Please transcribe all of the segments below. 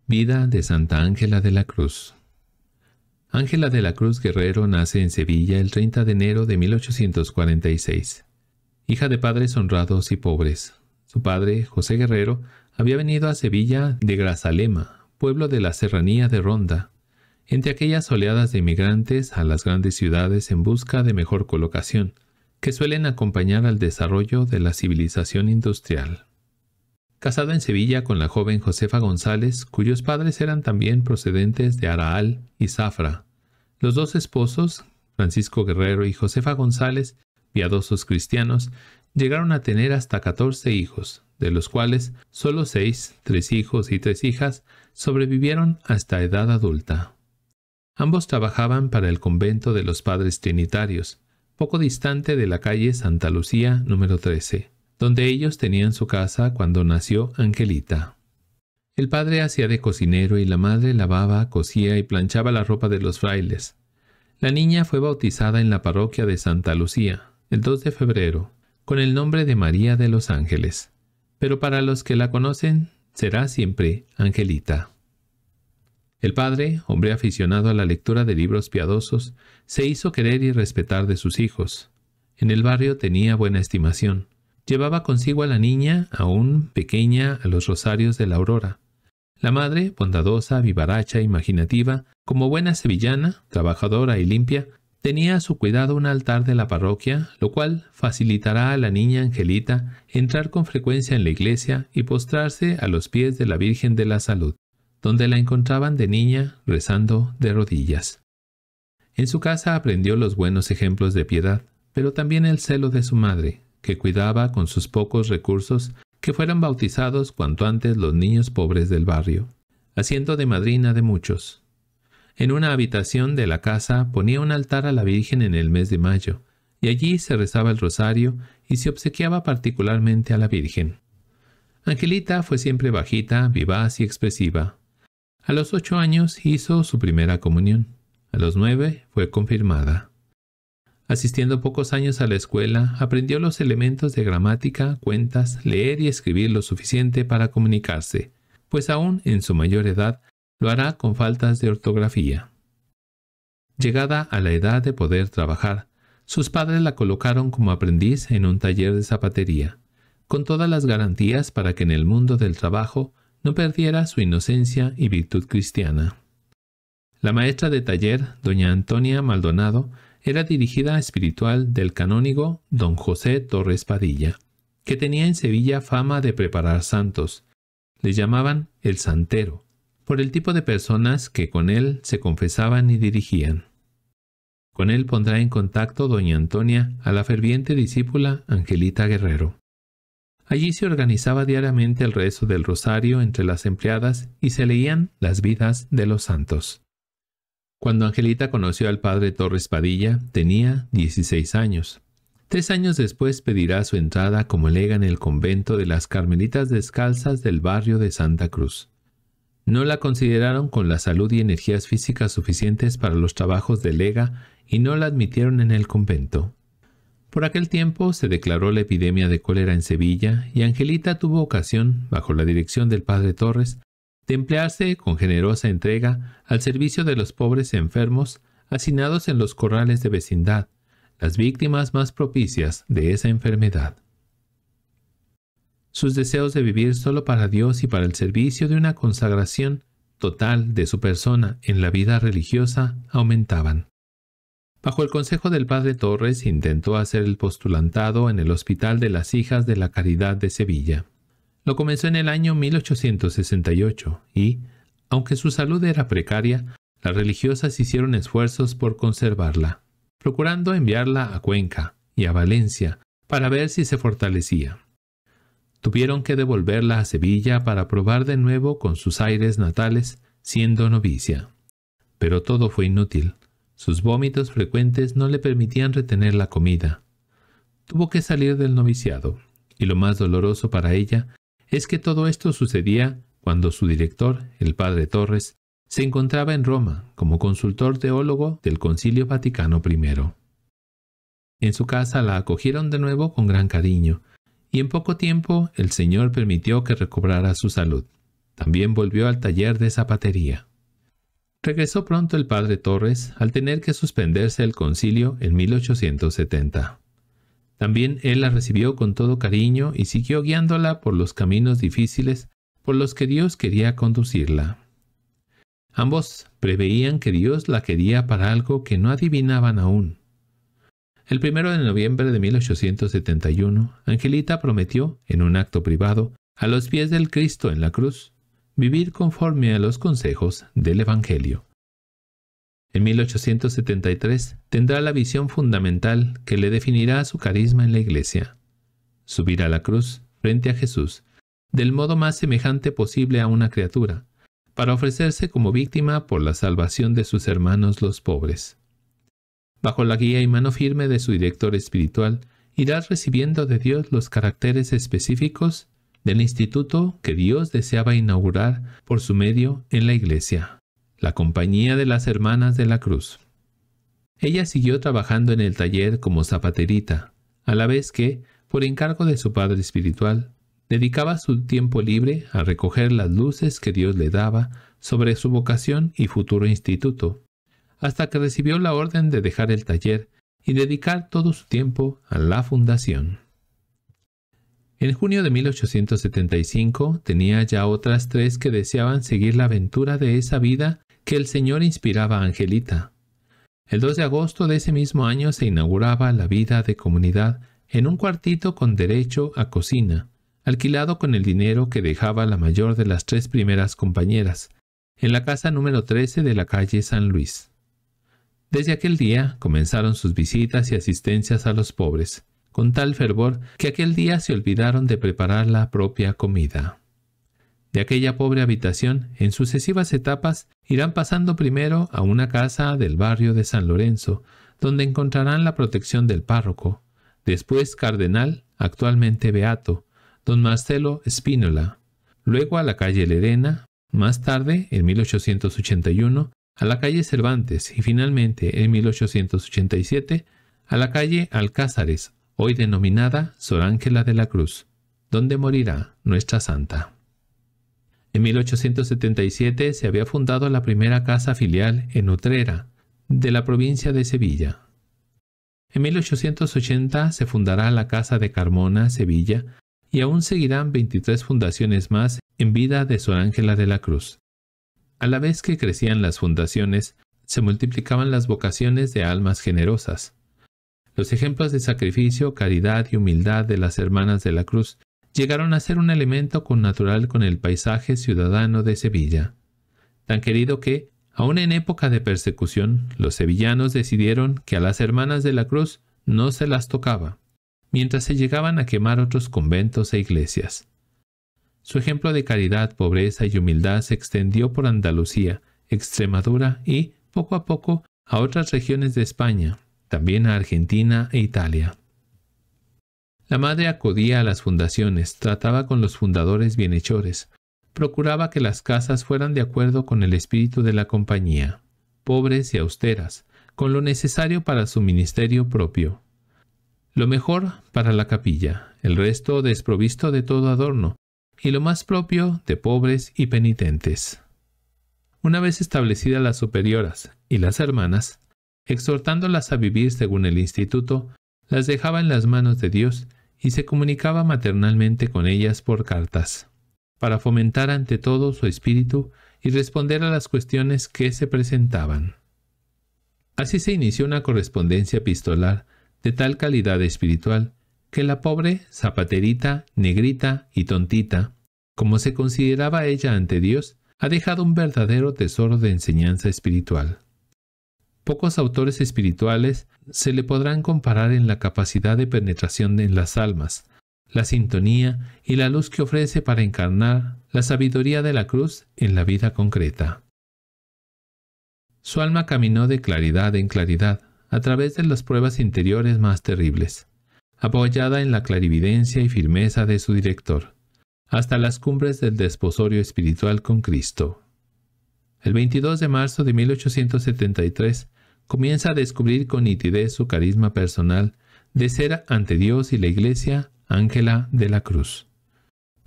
Vida de Santa Ángela de la Cruz. Ángela de la Cruz Guerrero nace en Sevilla el 30 de enero de 1846. Hija de padres honrados y pobres. Su padre, José Guerrero, había venido a Sevilla de Grazalema, pueblo de la serranía de Ronda, entre aquellas oleadas de inmigrantes a las grandes ciudades en busca de mejor colocación, que suelen acompañar al desarrollo de la civilización industrial. Casado en Sevilla con la joven Josefa González, cuyos padres eran también procedentes de Araal y Zafra. Los dos esposos, Francisco Guerrero y Josefa González, piadosos cristianos, llegaron a tener hasta 14 hijos, de los cuales solo 6, 3 hijos y 3 hijas, sobrevivieron hasta edad adulta. Ambos trabajaban para el convento de los Padres Trinitarios, poco distante de la calle Santa Lucía número 13. Donde ellos tenían su casa cuando nació Angelita. El padre hacía de cocinero y la madre lavaba, cosía y planchaba la ropa de los frailes. La niña fue bautizada en la parroquia de Santa Lucía, el 2 de febrero, con el nombre de María de los Ángeles, pero para los que la conocen será siempre Angelita. El padre, hombre aficionado a la lectura de libros piadosos, se hizo querer y respetar de sus hijos. En el barrio tenía buena estimación. Llevaba consigo a la niña, aún pequeña, a los rosarios de la aurora. La madre, bondadosa, vivaracha, imaginativa, como buena sevillana, trabajadora y limpia, tenía a su cuidado un altar de la parroquia, lo cual facilitará a la niña Angelita entrar con frecuencia en la iglesia y postrarse a los pies de la Virgen de la Salud, donde la encontraban de niña rezando de rodillas. En su casa aprendió los buenos ejemplos de piedad, pero también el celo de su madre, que cuidaba con sus pocos recursos que fueran bautizados cuanto antes los niños pobres del barrio, haciendo de madrina de muchos. En una habitación de la casa ponía un altar a la Virgen en el mes de mayo, y allí se rezaba el rosario y se obsequiaba particularmente a la Virgen. Angelita fue siempre bajita, vivaz y expresiva. A los 8 años hizo su primera comunión. A los 9 fue confirmada. Asistiendo pocos años a la escuela, aprendió los elementos de gramática, cuentas, leer y escribir lo suficiente para comunicarse, pues aún en su mayor edad lo hará con faltas de ortografía. Llegada a la edad de poder trabajar, sus padres la colocaron como aprendiz en un taller de zapatería, con todas las garantías para que en el mundo del trabajo no perdiera su inocencia y virtud cristiana. La maestra de taller, doña Antonia Maldonado, era dirigida espiritual del canónigo don José Torres Padilla, que tenía en Sevilla fama de preparar santos. Le llamaban el santero, por el tipo de personas que con él se confesaban y dirigían. Con él pondrá en contacto doña Antonia a la ferviente discípula Angelita Guerrero. Allí se organizaba diariamente el rezo del rosario entre las empleadas y se leían las vidas de los santos. Cuando Angelita conoció al padre Torres Padilla, tenía 16 años. 3 años después pedirá su entrada como lega en el convento de las Carmelitas Descalzas del barrio de Santa Cruz. No la consideraron con la salud y energías físicas suficientes para los trabajos de lega y no la admitieron en el convento. Por aquel tiempo se declaró la epidemia de cólera en Sevilla y Angelita tuvo ocasión, bajo la dirección del padre Torres, de emplearse con generosa entrega al servicio de los pobres enfermos hacinados en los corrales de vecindad, las víctimas más propicias de esa enfermedad. Sus deseos de vivir solo para Dios y para el servicio de una consagración total de su persona en la vida religiosa aumentaban. Bajo el consejo del padre Torres intentó hacer el postulantado en el Hospital de las Hijas de la Caridad de Sevilla. Lo comenzó en el año 1868 y, aunque su salud era precaria, las religiosas hicieron esfuerzos por conservarla, procurando enviarla a Cuenca y a Valencia para ver si se fortalecía. Tuvieron que devolverla a Sevilla para probar de nuevo con sus aires natales, siendo novicia. Pero todo fue inútil. Sus vómitos frecuentes no le permitían retener la comida. Tuvo que salir del noviciado, y lo más doloroso para ella es que todo esto sucedía cuando su director, el padre Torres, se encontraba en Roma como consultor teólogo del Concilio Vaticano I. En su casa la acogieron de nuevo con gran cariño, y en poco tiempo el Señor permitió que recobrara su salud. También volvió al taller de zapatería. Regresó pronto el padre Torres al tener que suspenderse el concilio en 1870. También él la recibió con todo cariño y siguió guiándola por los caminos difíciles por los que Dios quería conducirla. Ambos preveían que Dios la quería para algo que no adivinaban aún. El 1 de noviembre de 1871, Angelita prometió, en un acto privado, a los pies del Cristo en la cruz, vivir conforme a los consejos del Evangelio. En 1873 tendrá la visión fundamental que le definirá su carisma en la Iglesia: subir a la cruz frente a Jesús, del modo más semejante posible a una criatura, para ofrecerse como víctima por la salvación de sus hermanos los pobres. Bajo la guía y mano firme de su director espiritual, irá recibiendo de Dios los caracteres específicos del instituto que Dios deseaba inaugurar por su medio en la Iglesia, la Compañía de las Hermanas de la Cruz. Ella siguió trabajando en el taller como zapaterita, a la vez que, por encargo de su padre espiritual, dedicaba su tiempo libre a recoger las luces que Dios le daba sobre su vocación y futuro instituto, hasta que recibió la orden de dejar el taller y dedicar todo su tiempo a la fundación. En junio de 1875 tenía ya otras 3 que deseaban seguir la aventura de esa vida que el Señor inspiraba a Angelita. El 2 de agosto de ese mismo año se inauguraba la vida de comunidad en un cuartito con derecho a cocina, alquilado con el dinero que dejaba la mayor de las 3 primeras compañeras, en la casa número 13 de la calle San Luis. Desde aquel día comenzaron sus visitas y asistencias a los pobres, con tal fervor que aquel día se olvidaron de preparar la propia comida. De aquella pobre habitación, en sucesivas etapas, irán pasando primero a una casa del barrio de San Lorenzo, donde encontrarán la protección del párroco, después cardenal, actualmente beato, don Marcelo Spínola, luego a la calle Lerena, más tarde, en 1881, a la calle Cervantes y finalmente, en 1887, a la calle Alcázares, hoy denominada Sor Ángela de la Cruz, donde morirá nuestra santa. En 1877 se había fundado la primera casa filial en Utrera, de la provincia de Sevilla. En 1880 se fundará la Casa de Carmona, Sevilla, y aún seguirán 23 fundaciones más en vida de Sor Ángela de la Cruz. A la vez que crecían las fundaciones, se multiplicaban las vocaciones de almas generosas. Los ejemplos de sacrificio, caridad y humildad de las Hermanas de la Cruz llegaron a ser un elemento connatural con el paisaje ciudadano de Sevilla, tan querido que, aun en época de persecución, los sevillanos decidieron que a las Hermanas de la Cruz no se las tocaba, mientras se llegaban a quemar otros conventos e iglesias. Su ejemplo de caridad, pobreza y humildad se extendió por Andalucía, Extremadura y, poco a poco, a otras regiones de España, también a Argentina e Italia. La madre acudía a las fundaciones, trataba con los fundadores bienhechores, procuraba que las casas fueran de acuerdo con el espíritu de la compañía, pobres y austeras, con lo necesario para su ministerio propio. Lo mejor para la capilla, el resto desprovisto de todo adorno, y lo más propio de pobres y penitentes. Una vez establecidas las superioras y las hermanas, exhortándolas a vivir según el instituto, las dejaba en las manos de Dios y se comunicaba maternalmente con ellas por cartas, para fomentar ante todo su espíritu y responder a las cuestiones que se presentaban. Así se inició una correspondencia epistolar de tal calidad espiritual que la pobre zapaterita, negrita y tontita, como se consideraba ella ante Dios, ha dejado un verdadero tesoro de enseñanza espiritual. Pocos autores espirituales se le podrán comparar en la capacidad de penetración en las almas, la sintonía y la luz que ofrece para encarnar la sabiduría de la cruz en la vida concreta. Su alma caminó de claridad en claridad a través de las pruebas interiores más terribles, apoyada en la clarividencia y firmeza de su director, hasta las cumbres del desposorio espiritual con Cristo. El 22 de marzo de 1873 comienza a descubrir con nitidez su carisma personal de ser ante Dios y la Iglesia Ángela de la Cruz.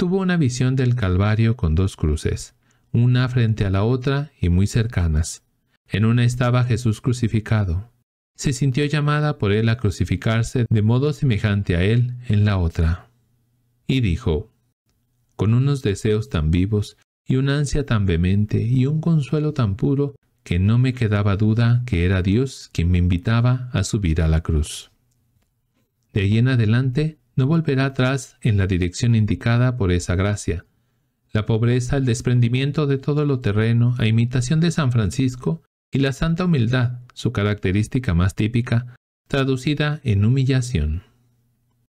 tuvo una visión del Calvario con 2 cruces, una frente a la otra y muy cercanas. En una estaba Jesús crucificado. Se sintió llamada por él a crucificarse de modo semejante a él en la otra. Y dijo, con unos deseos tan vivos y una ansia tan vehemente y un consuelo tan puro, que no me quedaba duda que era Dios quien me invitaba a subir a la cruz. De ahí en adelante no volverá atrás en la dirección indicada por esa gracia. La pobreza, el desprendimiento de todo lo terreno, a imitación de San Francisco, y la santa humildad, su característica más típica, traducida en humillación.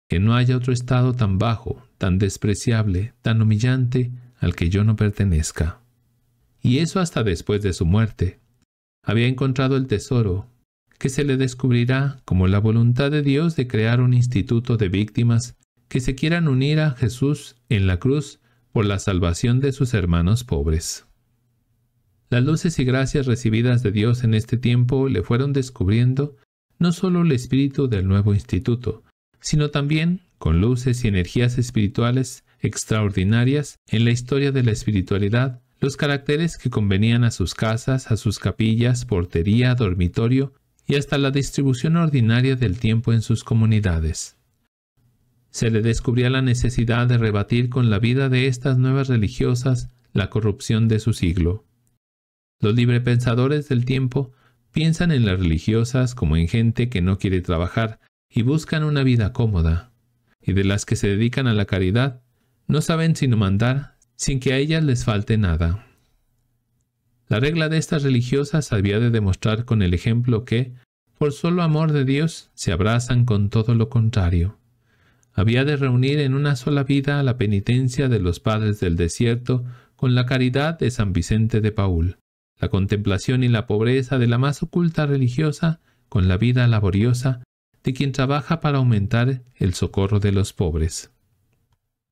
Que no haya otro estado tan bajo, tan despreciable, tan humillante, al que yo no pertenezca. Y eso hasta después de su muerte. Había encontrado el tesoro, que se le descubrirá como la voluntad de Dios de crear un instituto de víctimas que se quieran unir a Jesús en la cruz por la salvación de sus hermanos pobres. Las luces y gracias recibidas de Dios en este tiempo le fueron descubriendo no solo el espíritu del nuevo instituto, sino también, con luces y energías espirituales extraordinarias en la historia de la espiritualidad, los caracteres que convenían a sus casas, a sus capillas, portería, dormitorio y hasta la distribución ordinaria del tiempo en sus comunidades. Se le descubría la necesidad de rebatir con la vida de estas nuevas religiosas la corrupción de su siglo. Los librepensadores del tiempo piensan en las religiosas como en gente que no quiere trabajar y buscan una vida cómoda, y de las que se dedican a la caridad no saben sino mandar sin que a ellas les falte nada. La regla de estas religiosas había de demostrar con el ejemplo que, por solo amor de Dios, se abrazan con todo lo contrario. Había de reunir en una sola vida la penitencia de los padres del desierto con la caridad de San Vicente de Paúl, la contemplación y la pobreza de la más oculta religiosa con la vida laboriosa de quien trabaja para aumentar el socorro de los pobres.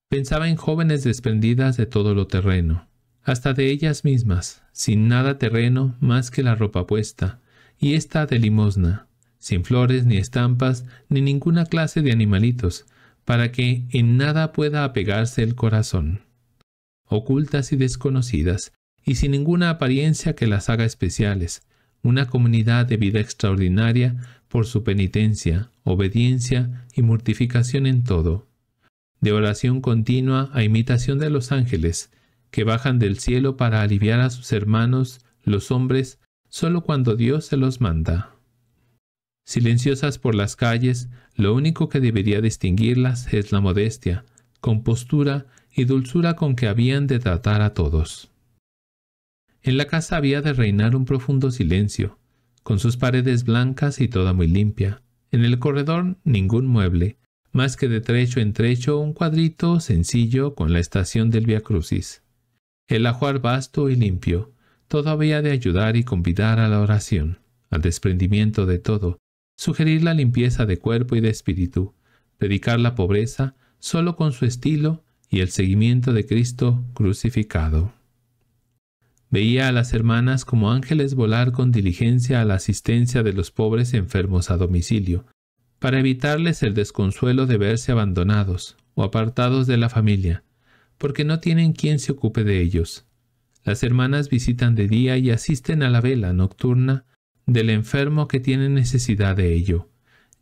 Pensaba en jóvenes desprendidas de todo lo terreno, hasta de ellas mismas, sin nada terreno más que la ropa puesta, y ésta de limosna, sin flores ni estampas ni ninguna clase de animalitos, para que en nada pueda apegarse el corazón. Ocultas y desconocidas, y sin ninguna apariencia que las haga especiales, una comunidad de vida extraordinaria por su penitencia, obediencia y mortificación en todo, de oración continua a imitación de los ángeles, que bajan del cielo para aliviar a sus hermanos, los hombres, solo cuando Dios se los manda. Silenciosas por las calles, lo único que debería distinguirlas es la modestia, compostura y dulzura con que habían de tratar a todos. En la casa había de reinar un profundo silencio, con sus paredes blancas y toda muy limpia. En el corredor ningún mueble, más que de trecho en trecho un cuadrito sencillo con la estación del Vía Crucis. El ajuar vasto y limpio, todo había de ayudar y convidar a la oración, al desprendimiento de todo, sugerir la limpieza de cuerpo y de espíritu, predicar la pobreza solo con su estilo y el seguimiento de Cristo crucificado. Veía a las hermanas como ángeles volar con diligencia a la asistencia de los pobres enfermos a domicilio, para evitarles el desconsuelo de verse abandonados o apartados de la familia, porque no tienen quien se ocupe de ellos. Las hermanas visitan de día y asisten a la vela nocturna del enfermo que tiene necesidad de ello.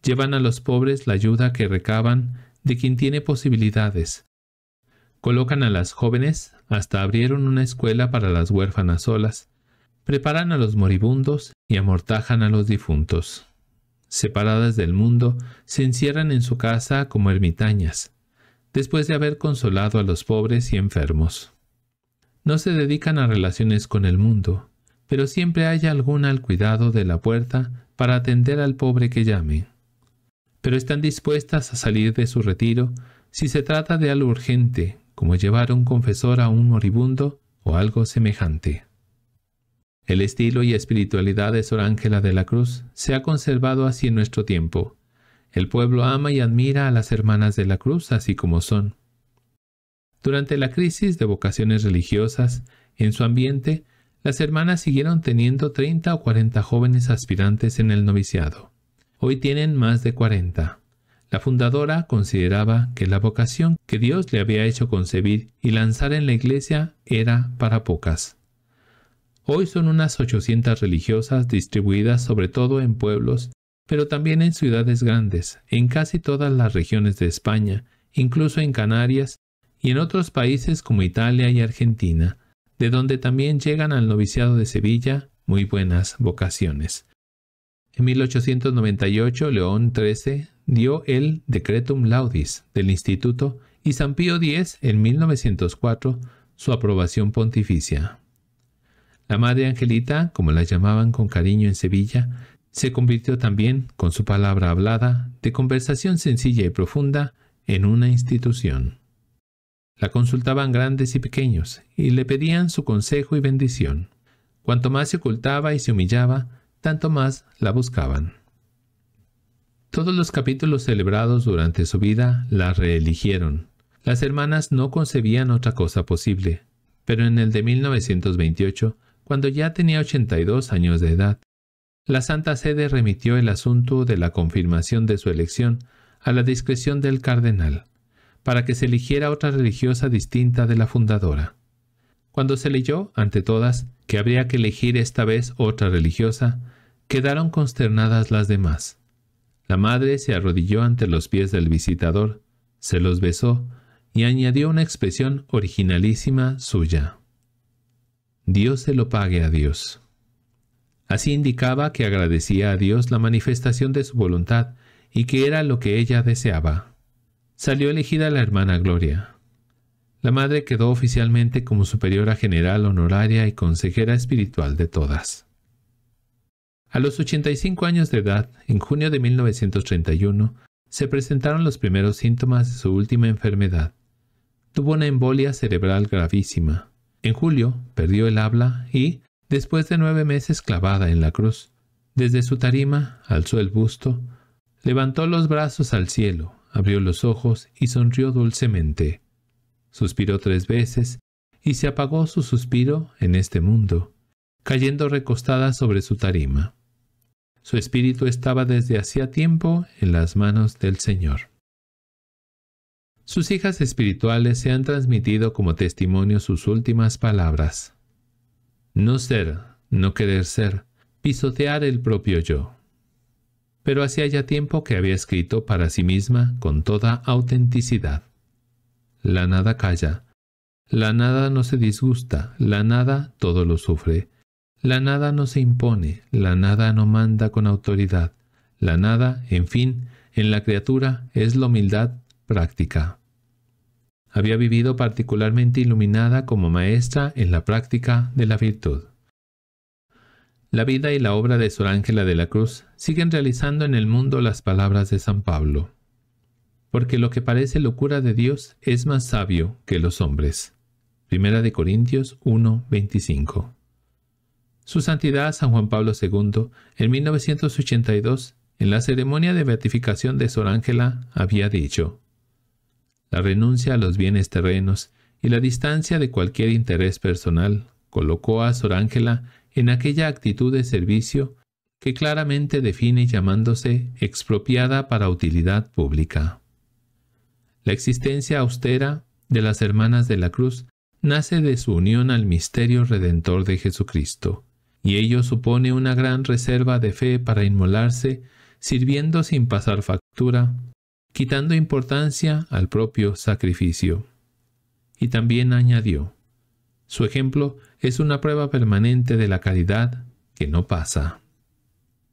Llevan a los pobres la ayuda que recaban de quien tiene posibilidades. Colocan a las jóvenes, hasta abrieron una escuela para las huérfanas solas, preparan a los moribundos y amortajan a los difuntos. Separadas del mundo, se encierran en su casa como ermitañas, después de haber consolado a los pobres y enfermos. No se dedican a relaciones con el mundo, pero siempre hay alguna al cuidado de la puerta para atender al pobre que llame. Pero están dispuestas a salir de su retiro si se trata de algo urgente, como llevar un confesor a un moribundo o algo semejante. El estilo y espiritualidad de Sor Ángela de la Cruz se ha conservado así en nuestro tiempo. El pueblo ama y admira a las hermanas de la Cruz así como son. Durante la crisis de vocaciones religiosas, en su ambiente, las hermanas siguieron teniendo 30 o 40 jóvenes aspirantes en el noviciado. Hoy tienen más de 40. La fundadora consideraba que la vocación que Dios le había hecho concebir y lanzar en la Iglesia era para pocas. Hoy son unas 800 religiosas distribuidas sobre todo en pueblos, pero también en ciudades grandes, en casi todas las regiones de España, incluso en Canarias y en otros países como Italia y Argentina, de donde también llegan al noviciado de Sevilla muy buenas vocaciones. En 1898, León XIII dio el Decretum Laudis del Instituto y San Pío X, en 1904, su aprobación pontificia. La Madre Angelita, como la llamaban con cariño en Sevilla, se convirtió también, con su palabra hablada, de conversación sencilla y profunda, en una institución. La consultaban grandes y pequeños, y le pedían su consejo y bendición. Cuanto más se ocultaba y se humillaba, tanto más la buscaban. Todos los capítulos celebrados durante su vida la reeligieron. Las hermanas no concebían otra cosa posible, pero en el de 1928, cuando ya tenía 82 años de edad, la Santa Sede remitió el asunto de la confirmación de su elección a la discreción del cardenal, para que se eligiera otra religiosa distinta de la fundadora. Cuando se leyó, ante todas, que habría que elegir esta vez otra religiosa, quedaron consternadas las demás. La madre se arrodilló ante los pies del visitador, se los besó y añadió una expresión originalísima suya. Dios se lo pague a Dios. Así indicaba que agradecía a Dios la manifestación de su voluntad y que era lo que ella deseaba. Salió elegida la hermana Gloria. La madre quedó oficialmente como superiora general honoraria y consejera espiritual de todas. A los 85 años de edad, en junio de 1931, se presentaron los primeros síntomas de su última enfermedad. Tuvo una embolia cerebral gravísima. En julio, perdió el habla y, después de 9 meses clavada en la cruz, desde su tarima alzó el busto, levantó los brazos al cielo, abrió los ojos y sonrió dulcemente. Suspiró 3 veces y se apagó su suspiro en este mundo, cayendo recostada sobre su tarima. Su espíritu estaba desde hacía tiempo en las manos del Señor. Sus hijas espirituales se han transmitido como testimonio sus últimas palabras. No ser, no querer ser, pisotear el propio yo. Pero hacía ya tiempo que había escrito para sí misma con toda autenticidad. La nada calla, la nada no se disgusta, la nada todo lo sufre, la nada no se impone, la nada no manda con autoridad, la nada, en fin, en la criatura es la humildad práctica. Había vivido particularmente iluminada como maestra en la práctica de la virtud. La vida y la obra de Sor Ángela de la Cruz siguen realizando en el mundo las palabras de San Pablo. Porque lo que parece locura de Dios es más sabio que los hombres. 1 Corintios 1:25. Su Santidad San Juan Pablo II, en 1982, en la ceremonia de beatificación de Sor Ángela, había dicho: la renuncia a los bienes terrenos y la distancia de cualquier interés personal colocó a Sor Ángela en aquella actitud de servicio que claramente define llamándose expropiada para utilidad pública. La existencia austera de las Hermanas de la Cruz nace de su unión al misterio redentor de Jesucristo, y ello supone una gran reserva de fe para inmolarse, sirviendo sin pasar factura, quitando importancia al propio sacrificio. Y también añadió: su ejemplo es una prueba permanente de la caridad que no pasa.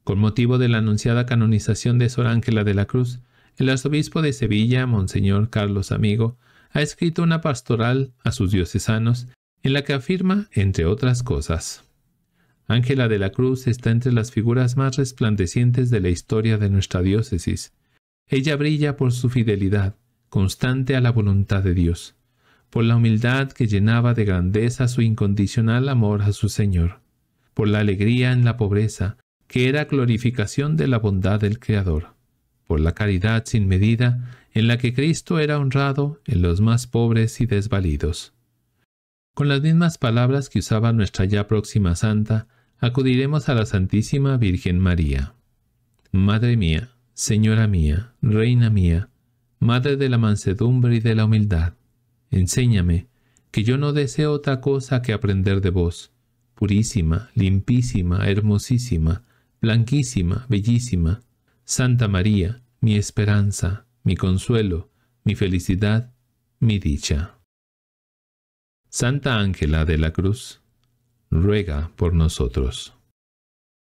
Con motivo de la anunciada canonización de Sor Ángela de la Cruz, el arzobispo de Sevilla, Monseñor Carlos Amigo, ha escrito una pastoral a sus diocesanos en la que afirma, entre otras cosas: Ángela de la Cruz está entre las figuras más resplandecientes de la historia de nuestra diócesis. Ella brilla por su fidelidad, constante a la voluntad de Dios, por la humildad que llenaba de grandeza su incondicional amor a su Señor, por la alegría en la pobreza, que era glorificación de la bondad del Creador, por la caridad sin medida en la que Cristo era honrado en los más pobres y desvalidos. Con las mismas palabras que usaba nuestra ya próxima santa, acudiremos a la Santísima Virgen María. Madre mía, Señora mía, reina mía, madre de la mansedumbre y de la humildad, enséñame, que yo no deseo otra cosa que aprender de vos, purísima, limpísima, hermosísima, blanquísima, bellísima, Santa María, mi esperanza, mi consuelo, mi felicidad, mi dicha. Santa Ángela de la Cruz, ruega por nosotros.